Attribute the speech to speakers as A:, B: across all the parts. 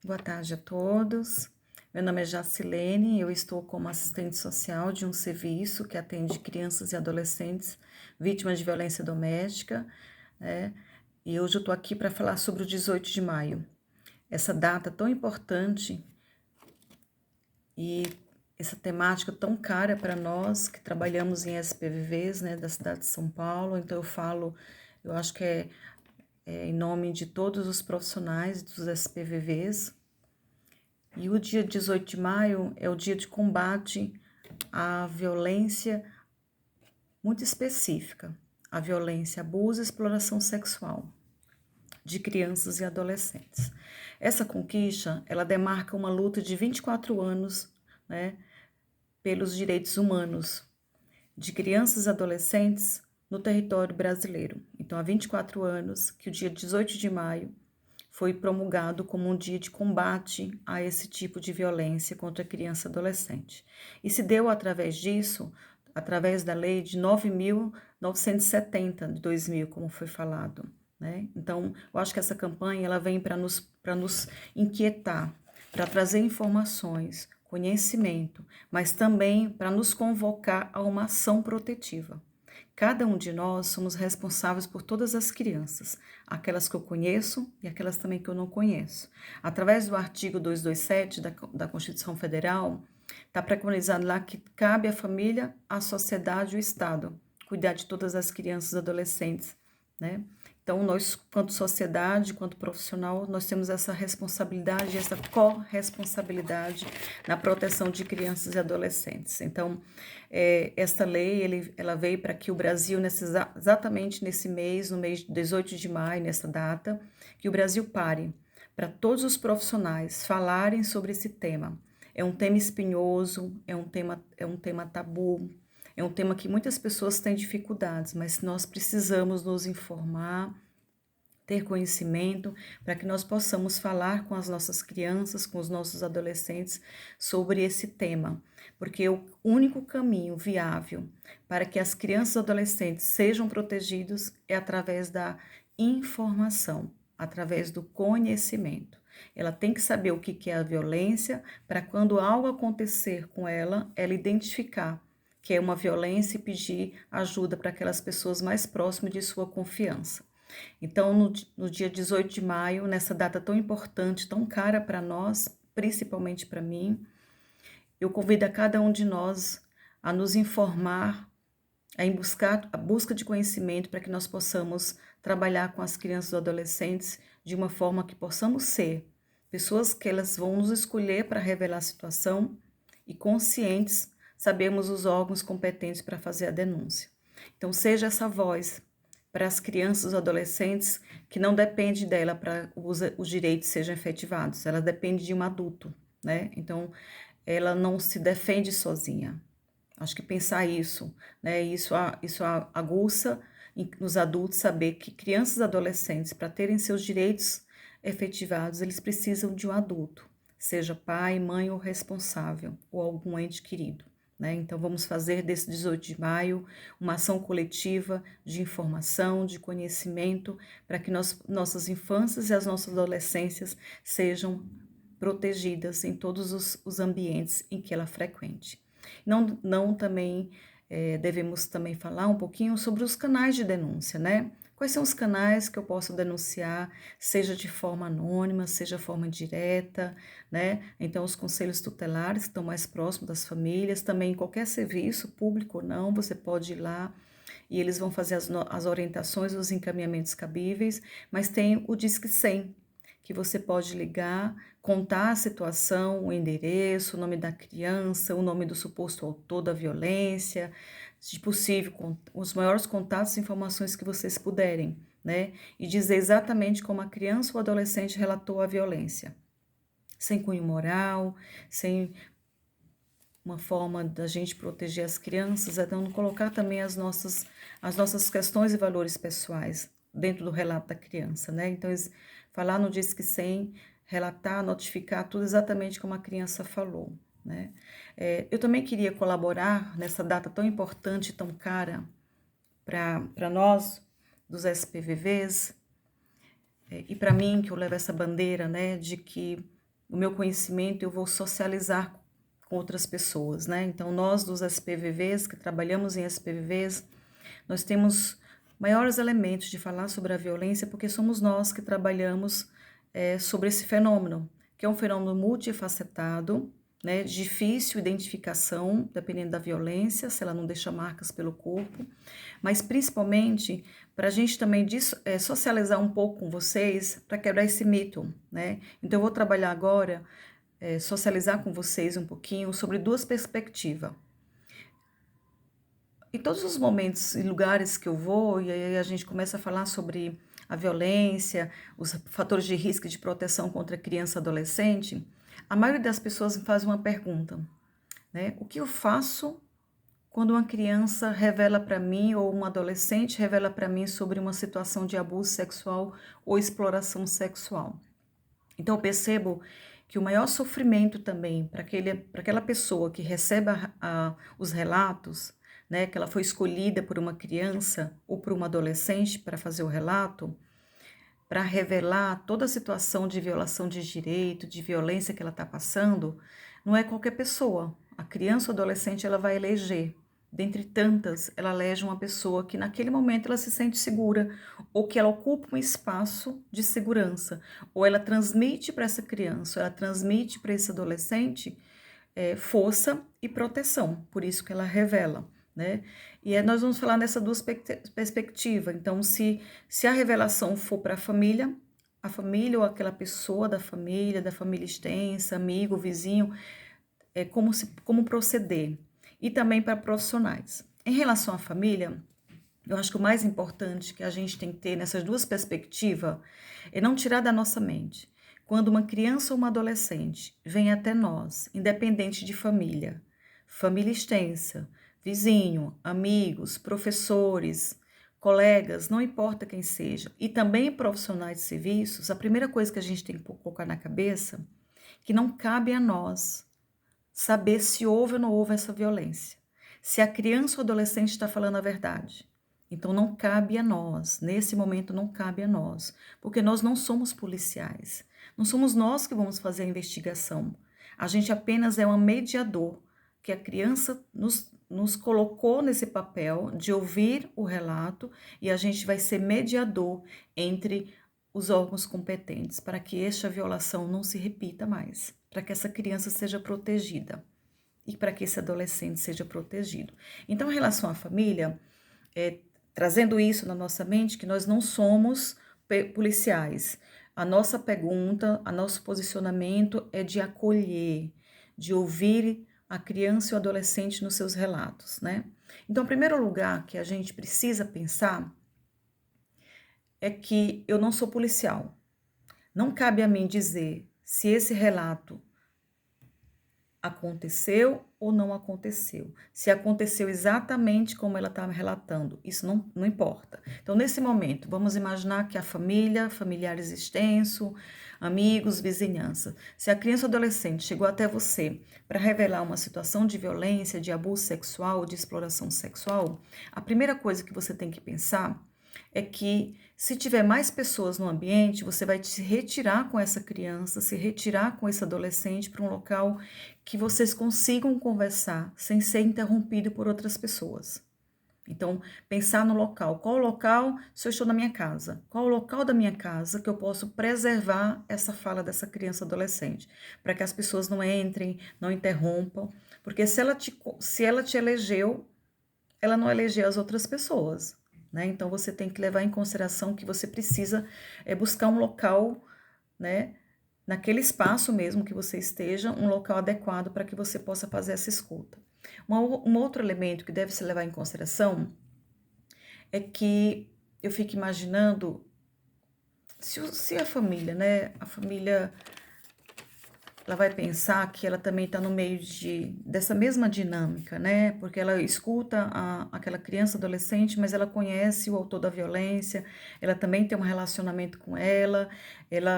A: Boa tarde a todos. Meu nome é Jacilene, eu estou como assistente social de um serviço que atende crianças e adolescentes vítimas de violência doméstica, né? E hoje eu estou aqui para falar sobre o 18 de maio, essa data tão importante e essa temática tão cara para nós que trabalhamos em SPVVs, né, da cidade de São Paulo. Então eu acho que é em nome de todos os profissionais dos SPVVs. E o dia 18 de maio é o dia de combate à violência muito específica, a violência, abuso e exploração sexual de crianças e adolescentes. Essa conquista, ela demarca uma luta de 24 anos, né, pelos direitos humanos de crianças e adolescentes no território brasileiro. Então, há 24 anos que o dia 18 de maio foi promulgado como um dia de combate a esse tipo de violência contra a criança e adolescente. E se deu através disso, através da lei de 9.970 de 2000, como foi falado, né? Então, eu acho que essa campanha ela vem para nos inquietar, para trazer informações, conhecimento, mas também para nos convocar a uma ação protetiva. Cada um de nós somos responsáveis por todas as crianças, aquelas que eu conheço e aquelas também que eu não conheço. Através do artigo 227 da Constituição Federal, está preconizado lá que cabe à família, à sociedade e ao Estado cuidar de todas as crianças e adolescentes, né? Então, nós, quanto sociedade, quanto profissional, nós temos essa responsabilidade, essa corresponsabilidade na proteção de crianças e adolescentes. Então, esta lei, ela veio para que o Brasil, exatamente nesse mês, no mês de 18 de maio, nessa data, que o Brasil pare para todos os profissionais falarem sobre esse tema. É um tema espinhoso, é um tema tabu, é um tema que muitas pessoas têm dificuldades, mas nós precisamos nos informar, ter conhecimento, para que nós possamos falar com as nossas crianças, com os nossos adolescentes sobre esse tema, porque o único caminho viável para que as crianças e adolescentes sejam protegidos é através da informação, através do conhecimento. Ela tem que saber o que é a violência, para quando algo acontecer com ela, ela identificar que é uma violência e pedir ajuda para aquelas pessoas mais próximas de sua confiança. Então, no dia 18 de maio, nessa data tão importante, tão cara para nós, principalmente para mim, eu convido a cada um de nós a nos informar, a busca de conhecimento para que nós possamos trabalhar com as crianças e adolescentes de uma forma que possamos ser pessoas que elas vão nos escolher para revelar a situação e conscientes, sabemos os órgãos competentes para fazer a denúncia. Então, seja essa voz para as crianças e adolescentes que não depende dela para os direitos sejam efetivados, ela depende de um adulto, né? Então, ela não se defende sozinha. Acho que pensar isso, né? Isso aguça nos adultos saber que crianças e adolescentes, para terem seus direitos efetivados, eles precisam de um adulto, seja pai, mãe ou responsável, ou algum ente querido, né? Então, vamos fazer desse 18 de maio uma ação coletiva de informação, de conhecimento, para que nossas infâncias e as nossas adolescências sejam protegidas em todos os ambientes em que ela frequente. Não também devemos também falar um pouquinho sobre os canais de denúncia, né? Quais são os canais que eu posso denunciar, seja de forma anônima, seja de forma direta, né? Então, os conselhos tutelares que estão mais próximos das famílias, também qualquer serviço, público ou não, você pode ir lá e eles vão fazer as orientações, os encaminhamentos cabíveis, mas tem o Disque 100, que você pode ligar, contar a situação, o endereço, o nome da criança, o nome do suposto autor da violência, se possível, com os maiores contatos e informações que vocês puderem, né? E dizer exatamente como a criança ou adolescente relatou a violência. Sem cunho moral, sem uma forma da gente proteger as crianças, é não colocar também as nossas questões e valores pessoais dentro do relato da criança, né? Então, falar no Disque 100, relatar, notificar tudo exatamente como a criança falou, né? Eu também queria colaborar nessa data tão importante, tão cara para nós, dos SPVVs, e para mim, que eu levo essa bandeira, né, de que o meu conhecimento eu vou socializar com outras pessoas, né? Então, nós dos SPVVs, que trabalhamos em SPVVs, nós temos maiores elementos de falar sobre a violência, porque somos nós que trabalhamos sobre esse fenômeno, que é um fenômeno multifacetado, né, difícil identificação, dependendo da violência, se ela não deixa marcas pelo corpo, mas principalmente para a gente também socializar um pouco com vocês, para quebrar esse mito, né? Então eu vou trabalhar agora, socializar com vocês um pouquinho sobre duas perspectivas. Em todos os momentos e lugares que eu vou, e aí a gente começa a falar sobre a violência, os fatores de risco e de proteção contra criança e adolescente, a maioria das pessoas me faz uma pergunta, né? O que eu faço quando uma criança revela para mim, ou um adolescente revela para mim sobre uma situação de abuso sexual ou exploração sexual? Então eu percebo que o maior sofrimento também para aquela pessoa que recebe os relatos, né, que ela foi escolhida por uma criança ou por uma adolescente para fazer o relato, para revelar toda a situação de violação de direito, de violência que ela está passando, não é qualquer pessoa. A criança ou adolescente ela vai eleger. Dentre tantas, ela elege uma pessoa que naquele momento ela se sente segura, ou que ela ocupa um espaço de segurança, ou ela transmite para essa criança, ou ela transmite para esse adolescente força e proteção, por isso que ela revela, né? E nós vamos falar nessas duas perspectivas. Então, se a revelação for para a família ou aquela pessoa da família extensa, amigo, vizinho, como proceder. E também para profissionais. Em relação à família, eu acho que o mais importante que a gente tem que ter nessas duas perspectivas é não tirar da nossa mente. Quando uma criança ou uma adolescente vem até nós, independente de família extensa, vizinho, amigos, professores, colegas, não importa quem seja, e também profissionais de serviços, a primeira coisa que a gente tem que colocar na cabeça é que não cabe a nós saber se houve ou não houve essa violência, se a criança ou adolescente está falando a verdade. Então não cabe a nós, nesse momento não cabe a nós, porque nós não somos policiais, não somos nós que vamos fazer a investigação. A gente apenas é um mediador, que a criança nos colocou nesse papel de ouvir o relato e a gente vai ser mediador entre os órgãos competentes para que esta violação não se repita mais, para que essa criança seja protegida e para que esse adolescente seja protegido. Então, em relação à família, trazendo isso na nossa mente, que nós não somos policiais. A nossa pergunta, o nosso posicionamento é de acolher, de ouvir a criança e o adolescente nos seus relatos, né? Então, o primeiro lugar que a gente precisa pensar é que eu não sou policial. Não cabe a mim dizer se esse relato aconteceu ou não aconteceu. Se aconteceu exatamente como ela está relatando, isso não importa. Então, nesse momento, vamos imaginar que a família, familiares extensos, amigos, vizinhança. Se a criança ou adolescente chegou até você para revelar uma situação de violência, de abuso sexual, de exploração sexual, a primeira coisa que você tem que pensar é que se tiver mais pessoas no ambiente, você vai se retirar com essa criança, se retirar com esse adolescente para um local que vocês consigam conversar sem ser interrompido por outras pessoas. Então, pensar no local. Qual o local se eu estou na minha casa? Qual o local da minha casa que eu posso preservar essa fala dessa criança adolescente? Para que as pessoas não entrem, não interrompam. Porque se ela te elegeu, ela não elegeu as outras pessoas. Né? Então, você tem que levar em consideração que você precisa buscar um local, né, naquele espaço mesmo que você esteja, um local adequado para que você possa fazer essa escuta. Um outro elemento que deve se levar em consideração é que eu fico imaginando se a família, né, ela vai pensar que ela também está no meio dessa mesma dinâmica, né? Porque ela escuta aquela criança, adolescente, mas ela conhece o autor da violência, ela também tem um relacionamento com ela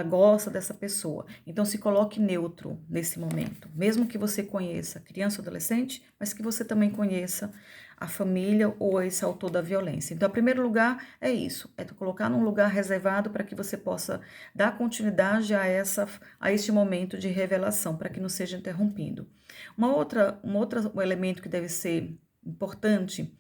A: gosta dessa pessoa. Então, se coloque neutro nesse momento. Mesmo que você conheça a criança ou adolescente, mas que você também conheça a família ou esse autor da violência. Então, em primeiro lugar, é isso, é tu colocar num lugar reservado para que você possa dar continuidade a este momento de revelação, para que não seja interrompido. Um elemento que deve ser importante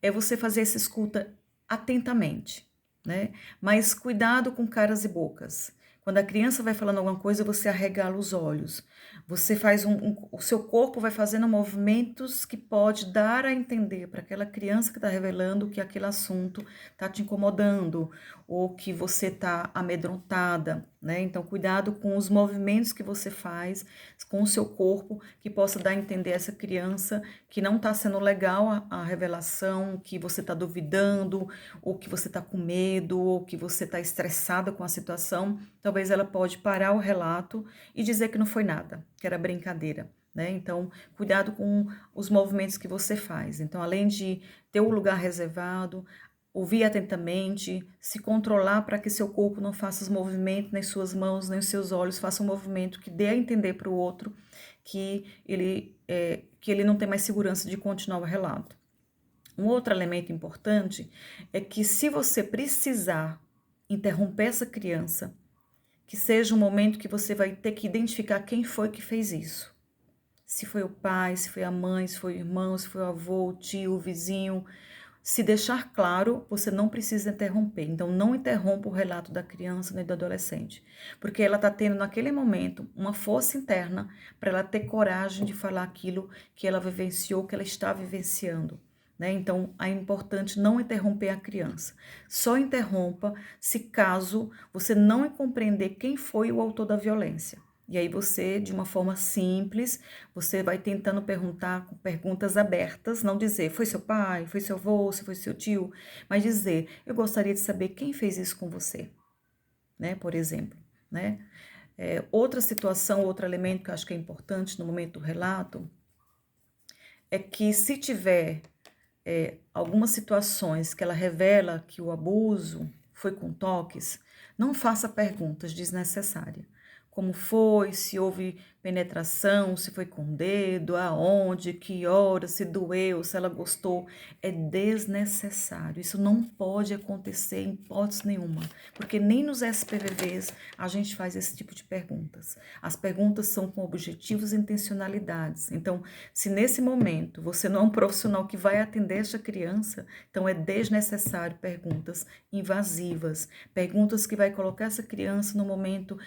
A: é você fazer essa escuta atentamente, né? Mas cuidado com caras e bocas. Quando a criança vai falando alguma coisa, você arregala os olhos. Você faz o seu corpo vai fazendo movimentos que pode dar a entender para aquela criança que está revelando que aquele assunto está te incomodando ou que você está amedrontada, né? Então, cuidado com os movimentos que você faz com o seu corpo, que possa dar a entender a essa criança que não está sendo legal a revelação, que você está duvidando, ou que você está com medo, ou que você está estressada com a situação. Talvez ela pode parar o relato e dizer que não foi nada, que era brincadeira. Né? Então, cuidado com os movimentos que você faz. Então, além de ter o lugar reservado, ouvir atentamente, se controlar para que seu corpo não faça os movimentos, nem suas mãos, nem os seus olhos façam um movimento que dê a entender para o outro que ele não tem mais segurança de continuar o relato. Um outro elemento importante é que se você precisar interromper essa criança, que seja um momento que você vai ter que identificar quem foi que fez isso. Se foi o pai, se foi a mãe, se foi o irmão, se foi o avô, o tio, o vizinho. Se deixar claro, você não precisa interromper. Então, não interrompa o relato da criança nem do adolescente, porque ela está tendo naquele momento uma força interna para ela ter coragem de falar aquilo que ela vivenciou, que ela está vivenciando. Né? Então, é importante não interromper a criança. Só interrompa se caso você não compreender quem foi o autor da violência. E aí você, de uma forma simples, você vai tentando perguntar com perguntas abertas, não dizer foi seu pai, foi seu avô, se foi seu tio, mas dizer eu gostaria de saber quem fez isso com você, né? Por exemplo, né? Outra situação, outro elemento que eu acho que é importante no momento do relato é que se tiver algumas situações que ela revela que o abuso foi com toques, não faça perguntas desnecessárias. Como foi, se houve penetração, se foi com o dedo, aonde, que hora, se doeu, se ela gostou, é desnecessário. Isso não pode acontecer em hipótese nenhuma, porque nem nos SPVVs a gente faz esse tipo de perguntas. As perguntas são com objetivos e intencionalidades. Então, se nesse momento você não é um profissional que vai atender esta criança, então é desnecessário perguntas invasivas, perguntas que vai colocar essa criança no momento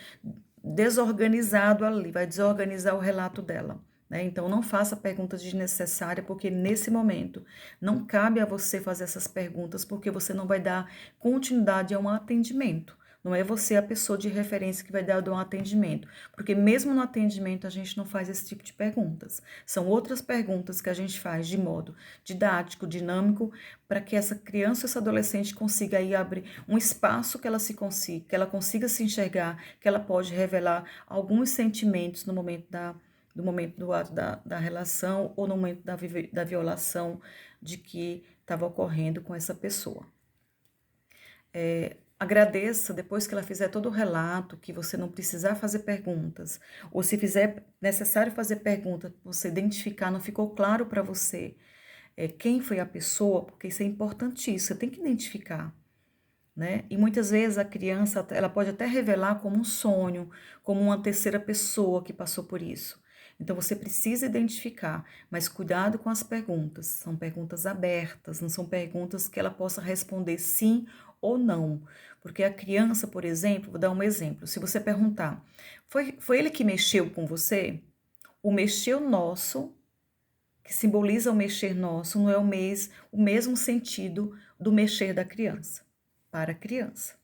A: desorganizado ali, vai desorganizar o relato dela. Né? Então, não faça perguntas desnecessárias, porque nesse momento não cabe a você fazer essas perguntas, porque você não vai dar continuidade a um atendimento. Não é você a pessoa de referência que vai dar um atendimento, porque mesmo no atendimento a gente não faz esse tipo de perguntas. São outras perguntas que a gente faz de modo didático, dinâmico, para que essa criança, essa adolescente consiga aí abrir um espaço que ela consiga se enxergar, que ela pode revelar alguns sentimentos no momento do momento do ato da relação ou no momento da violação de que estava ocorrendo com essa pessoa. Agradeça depois que ela fizer todo o relato, que você não precisar fazer perguntas, ou se fizer necessário fazer pergunta, você identificar, não ficou claro para você quem foi a pessoa, porque isso é importantíssimo, você tem que identificar. Né? E muitas vezes a criança ela pode até revelar como um sonho, como uma terceira pessoa que passou por isso. Então você precisa identificar, mas cuidado com as perguntas. São perguntas abertas, não são perguntas que ela possa responder sim ou não. Porque a criança, por exemplo, vou dar um exemplo. Se você perguntar, foi ele que mexeu com você? O mexer nosso, que simboliza o mexer nosso, não é o mesmo sentido do mexer da criança, para a criança.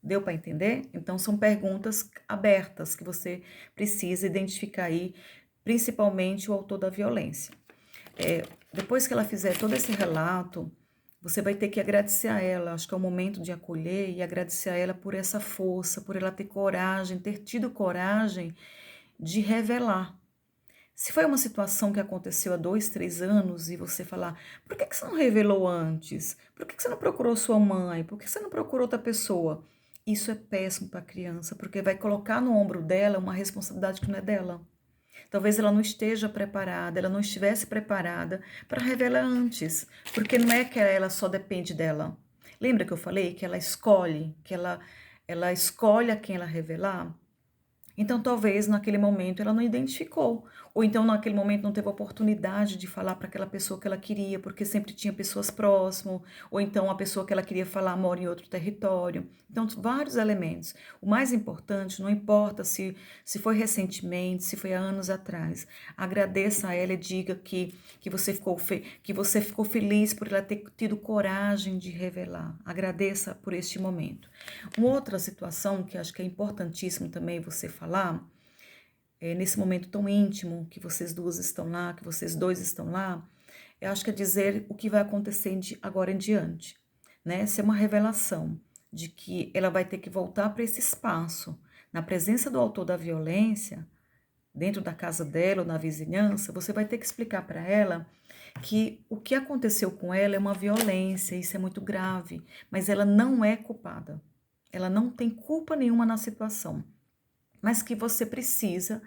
A: Deu para entender? Então, são perguntas abertas que você precisa identificar aí, principalmente o autor da violência. Depois que ela fizer todo esse relato, você vai ter que agradecer a ela. Acho que é o momento de acolher e agradecer a ela por essa força, por ela ter coragem, ter tido coragem de revelar. Se foi uma situação que aconteceu há 2, 3 anos e você falar, por que você não revelou antes? Por que você não procurou sua mãe? Por que você não procurou outra pessoa? Isso é péssimo para a criança, porque vai colocar no ombro dela uma responsabilidade que não é dela. Talvez ela não esteja preparada, ela não estivesse preparada para revelar antes, porque não é que ela só depende dela. Lembra que eu falei que ela escolhe, ela escolhe a quem ela revelar? Então, talvez naquele momento ela não identificou, ou então naquele momento não teve a oportunidade de falar para aquela pessoa que ela queria, porque sempre tinha pessoas próximas, ou então a pessoa que ela queria falar mora em outro território. Então, vários elementos. O mais importante, não importa se foi recentemente, se foi há anos atrás, agradeça a ela e diga que você ficou feliz por ela ter tido coragem de revelar. Agradeça por este momento. Uma outra situação que acho que é importantíssimo também você falar, nesse momento tão íntimo que vocês duas estão lá, que vocês dois estão lá, eu acho que é dizer o que vai acontecer agora em diante, né? Ser uma revelação de que ela vai ter que voltar para esse espaço, na presença do autor da violência, dentro da casa dela ou na vizinhança, você vai ter que explicar para ela que o que aconteceu com ela é uma violência, isso é muito grave, mas ela não é culpada. Ela não tem culpa nenhuma na situação, mas que você precisa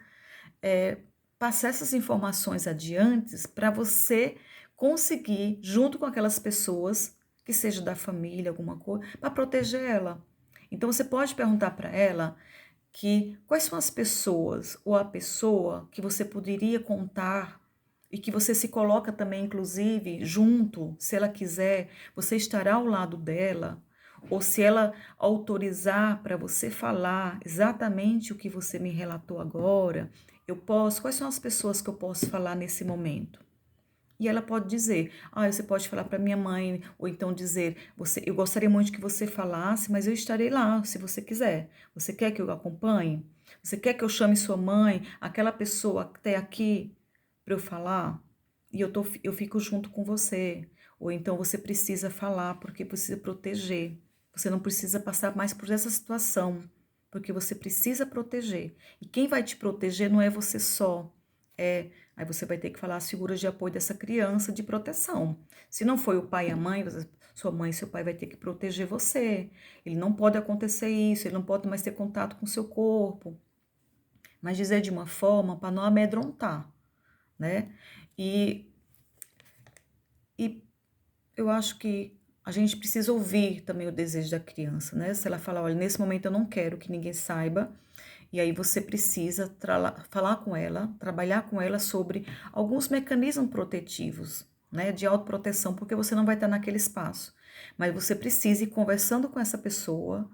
A: passar essas informações adiante para você conseguir, junto com aquelas pessoas, que seja da família, alguma coisa, para proteger ela. Então você pode perguntar para ela que quais são as pessoas ou a pessoa que você poderia contar e que você se coloca também, inclusive, junto, se ela quiser, você estará ao lado dela, ou se ela autorizar para você falar exatamente o que você me relatou agora, eu posso, quais são as pessoas que eu posso falar nesse momento? E ela pode dizer, você pode falar para minha mãe, ou então dizer, eu gostaria muito que você falasse, mas eu estarei lá, se você quiser. Você quer que eu acompanhe? Você quer que eu chame sua mãe, aquela pessoa que está aqui, para eu falar? E eu fico junto com você. Ou então você precisa falar, porque precisa proteger. Você não precisa passar mais por essa situação, porque você precisa proteger. E quem vai te proteger não é você só, aí você vai ter que falar as figuras de apoio dessa criança de proteção. Se não foi o pai e a mãe, sua mãe e seu pai vai ter que proteger você. Ele não pode acontecer isso, ele não pode mais ter contato com o seu corpo. Mas dizer de uma forma para não amedrontar, né? E eu acho que a gente precisa ouvir também o desejo da criança, né? Se ela falar, olha, nesse momento eu não quero que ninguém saiba, e aí você precisa falar com ela, trabalhar com ela sobre alguns mecanismos protetivos, né, de autoproteção, porque você não vai estar naquele espaço. Mas você precisa ir conversando com essa pessoa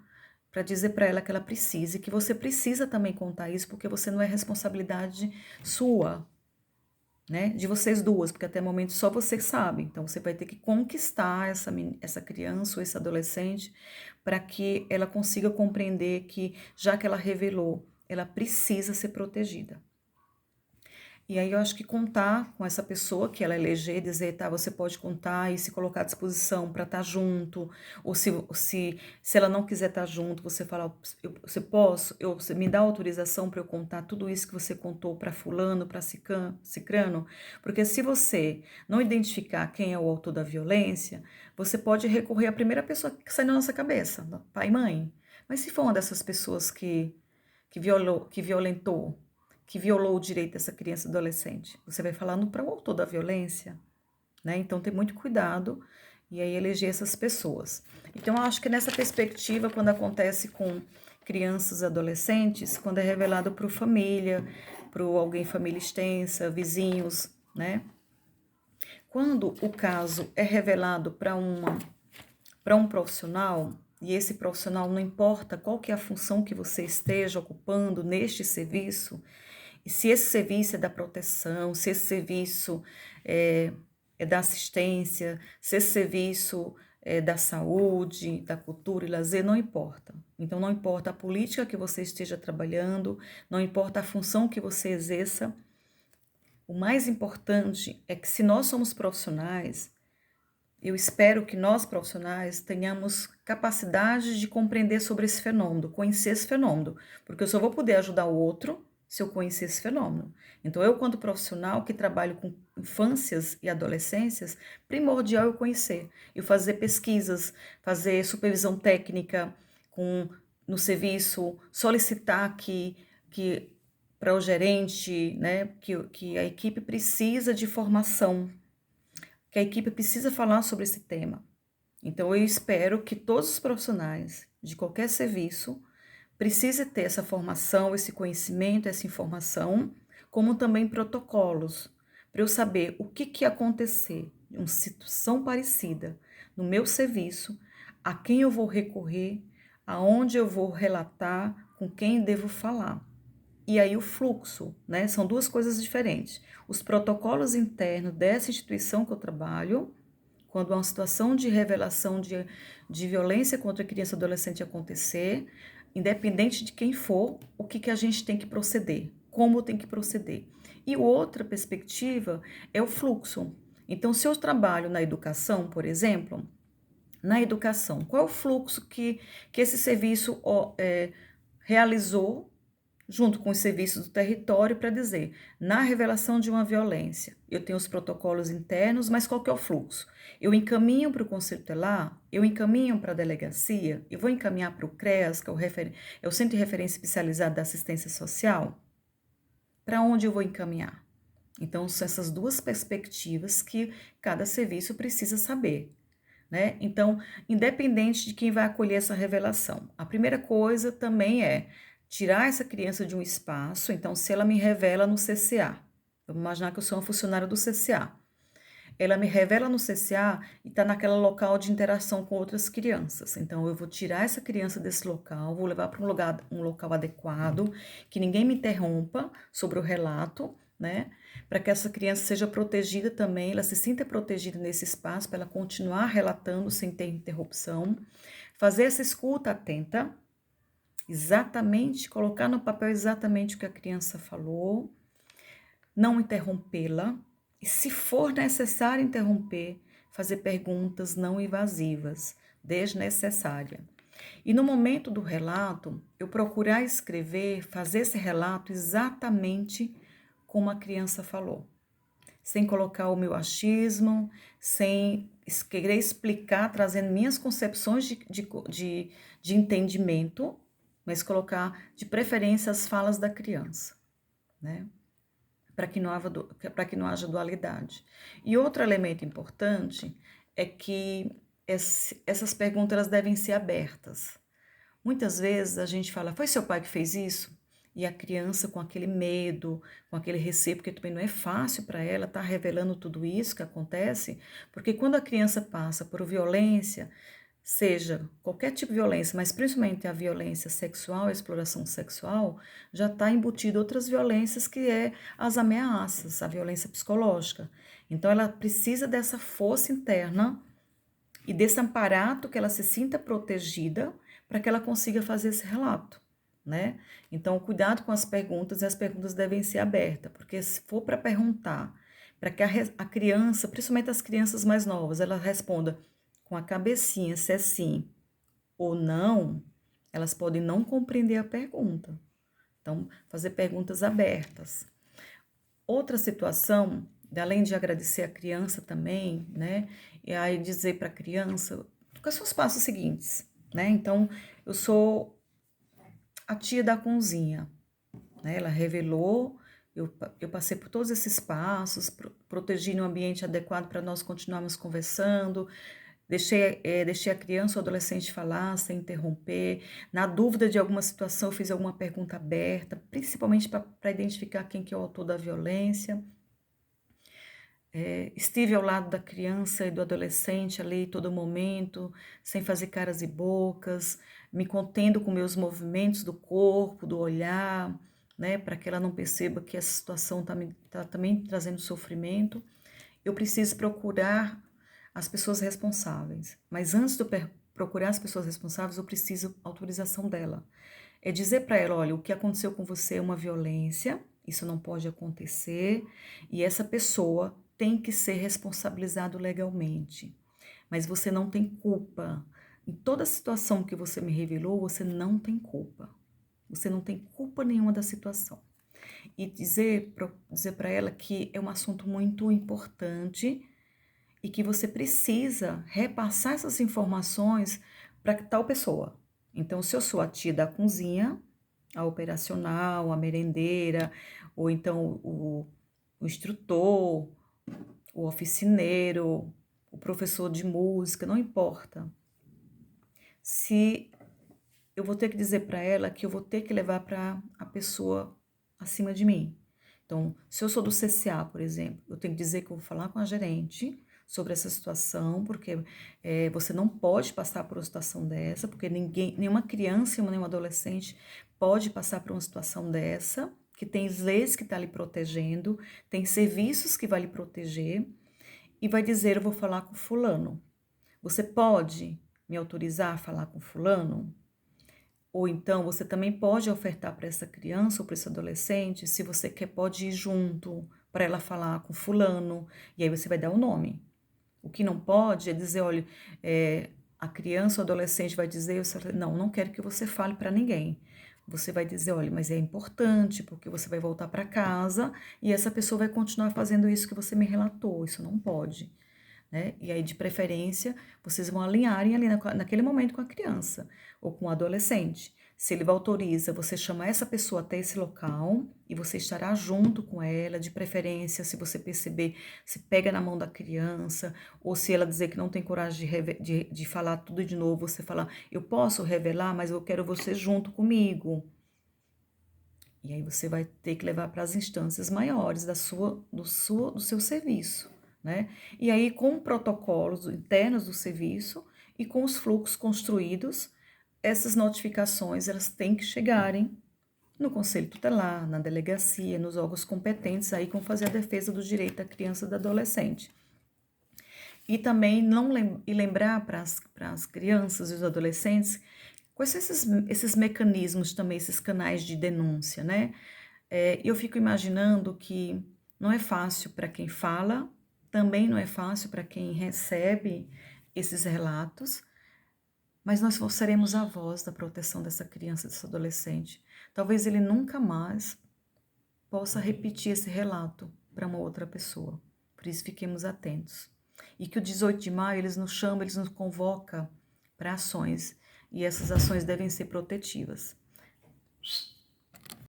A: para dizer para ela que ela precisa e que você precisa também contar isso, porque você não é responsabilidade sua, né, de vocês duas, porque até o momento só você sabe. Então você vai ter que conquistar essa criança ou esse adolescente para que ela consiga compreender que, já que ela revelou, ela precisa ser protegida. E aí eu acho que contar com essa pessoa que ela eleger, dizer, tá, você pode contar e se colocar à disposição para estar junto, ou se ela não quiser estar junto, você fala, você me dá autorização para eu contar tudo isso que você contou para fulano, para cicrano, porque se você não identificar quem é o autor da violência, você pode recorrer à primeira pessoa que sai na nossa cabeça, pai e mãe. Mas se for uma dessas pessoas que violentou, que violou o direito dessa criança e adolescente. Você vai falando para o autor da violência, né? Então, ter muito cuidado e aí eleger essas pessoas. Então, eu acho que nessa perspectiva, quando acontece com crianças e adolescentes, quando é revelado para a família, para alguém família extensa, vizinhos, né? Quando o caso é revelado para um profissional, e esse profissional não importa qual que é a função que você esteja ocupando neste serviço, e se esse serviço é da proteção, se esse serviço é da assistência, se esse serviço é da saúde, da cultura e lazer, não importa. Então, não importa a política que você esteja trabalhando, não importa a função que você exerça, o mais importante é que, se nós somos profissionais, eu espero que nós profissionais tenhamos capacidade de compreender sobre esse fenômeno, conhecer esse fenômeno, porque eu só vou poder ajudar o outro se eu conhecer esse fenômeno. Então, eu, quanto profissional que trabalho com infâncias e adolescências, primordial eu conhecer, eu fazer pesquisas, fazer supervisão técnica no serviço, solicitar que para o gerente, né, que a equipe precisa de formação, que a equipe precisa falar sobre esse tema. Então, eu espero que todos os profissionais de qualquer serviço precisem ter essa formação, esse conhecimento, essa informação, como também protocolos, para eu saber o que ia acontecer em uma situação parecida no meu serviço, a quem eu vou recorrer, aonde eu vou relatar, com quem devo falar. E aí o fluxo, né? São duas coisas diferentes. Os protocolos internos dessa instituição que eu trabalho, quando uma situação de revelação de violência contra a criança e adolescente acontecer, independente de quem for, o que a gente tem que proceder, como tem que proceder. E outra perspectiva é o fluxo. Então, se eu trabalho na educação, por exemplo, na educação, qual é o fluxo que esse serviço realizou junto com os serviços do território para dizer, na revelação de uma violência, eu tenho os protocolos internos, mas qual que é o fluxo? Eu encaminho para o Conselho Tutelar, eu encaminho para a delegacia, eu vou encaminhar para o CREAS, que é o Centro de Referência Especializado da Assistência Social, para onde eu vou encaminhar? Então, são essas duas perspectivas que cada serviço precisa saber. Né? Então, independente de quem vai acolher essa revelação, a primeira coisa também é tirar essa criança de um espaço. Então, se ela me revela no CCA, vamos imaginar que eu sou uma funcionária do CCA, ela me revela no CCA e está naquele local de interação com outras crianças. Então, eu vou tirar essa criança desse local, vou levar para um local adequado, que ninguém me interrompa sobre o relato, né? Para que essa criança seja protegida também, ela se sinta protegida nesse espaço, para ela continuar relatando sem ter interrupção. Fazer essa escuta atenta, exatamente, colocar no papel exatamente o que a criança falou, não interrompê-la, e se for necessário interromper, fazer perguntas não invasivas, desnecessárias. E no momento do relato, eu procurar escrever, fazer esse relato exatamente como a criança falou, sem colocar o meu achismo, sem querer explicar, trazendo minhas concepções de entendimento, mas colocar de preferência as falas da criança, né? Para que não haja dualidade. E outro elemento importante é que essas perguntas elas devem ser abertas. Muitas vezes a gente fala, foi seu pai que fez isso? E a criança com aquele medo, com aquele receio, porque também não é fácil para ela estar revelando tudo isso que acontece, porque quando a criança passa por violência, seja qualquer tipo de violência, mas principalmente a violência sexual, a exploração sexual, já está embutido outras violências que é as ameaças, a violência psicológica. Então ela precisa dessa força interna e desse amparato que ela se sinta protegida para que ela consiga fazer esse relato, né? Então, cuidado com as perguntas, e as perguntas devem ser abertas, porque se for para perguntar, para que a criança, principalmente as crianças mais novas, ela responda com a cabecinha se é sim ou não, elas podem não compreender a pergunta. Então, fazer perguntas abertas. Outra situação, além de agradecer a criança também, né? E aí dizer para a criança quais são os passos seguintes, né? Então, eu sou a tia da cozinha, né? Ela revelou, eu passei por todos esses passos, protegi no ambiente adequado para nós continuarmos conversando, deixei a criança ou adolescente falar sem interromper. Na dúvida de alguma situação, eu fiz alguma pergunta aberta, principalmente para identificar quem que é o autor da violência. Estive ao lado da criança e do adolescente ali todo momento, sem fazer caras e bocas, me contendo com meus movimentos do corpo, do olhar, né, para que ela não perceba que essa situação está também trazendo sofrimento. Eu preciso procurar as pessoas responsáveis, mas antes de eu procurar as pessoas responsáveis, eu preciso autorização dela. É dizer para ela, olha, o que aconteceu com você é uma violência, isso não pode acontecer, e essa pessoa tem que ser responsabilizado legalmente. Mas você não tem culpa. Em toda situação que você me revelou, você não tem culpa. Você não tem culpa nenhuma da situação. E dizer para ela que é um assunto muito importante e que você precisa repassar essas informações para tal pessoa. Então, se eu sou a tia da cozinha, a operacional, a merendeira, ou então o instrutor, o oficineiro, o professor de música, não importa. Se eu vou ter que dizer para ela que eu vou ter que levar para a pessoa acima de mim. Então, se eu sou do CCA, por exemplo, eu tenho que dizer que eu vou falar com a gerente sobre essa situação, porque você não pode passar por uma situação dessa, porque nenhuma criança e nenhum adolescente pode passar por uma situação dessa, que tem leis que estão lhe protegendo, tem serviços que vai lhe proteger, e vai dizer, eu vou falar com fulano. Você pode me autorizar a falar com fulano? Ou então você também pode ofertar para essa criança ou para esse adolescente, se você quer, pode ir junto para ela falar com fulano, e aí você vai dar o nome. O que não pode é dizer, olha, a criança ou adolescente vai dizer, não quero que você fale para ninguém. Você vai dizer, olha, mas é importante, porque você vai voltar para casa e essa pessoa vai continuar fazendo isso que você me relatou, isso não pode. Né? E aí, de preferência, vocês vão alinharem ali naquele momento com a criança ou com o adolescente. Se ele autoriza, você chama essa pessoa até esse local e você estará junto com ela, de preferência, se você perceber, se pega na mão da criança, ou se ela dizer que não tem coragem de falar tudo de novo, você fala, eu posso revelar, mas eu quero você junto comigo. E aí você vai ter que levar para as instâncias maiores do seu serviço. Né? E aí, com protocolos internos do serviço e com os fluxos construídos, essas notificações elas têm que chegarem no conselho tutelar, na delegacia, nos órgãos competentes aí com fazer a defesa do direito da criança e do adolescente. E também lembrar para as crianças e os adolescentes quais são esses mecanismos também, esses canais de denúncia, né? Eu fico imaginando que não é fácil para quem fala, também não é fácil para quem recebe esses relatos, mas nós seremos a voz da proteção dessa criança, desse adolescente. Talvez ele nunca mais possa repetir esse relato para uma outra pessoa. Por isso, fiquemos atentos. E que o 18 de maio eles nos chamam, eles nos convocam para ações, e essas ações devem ser protetivas.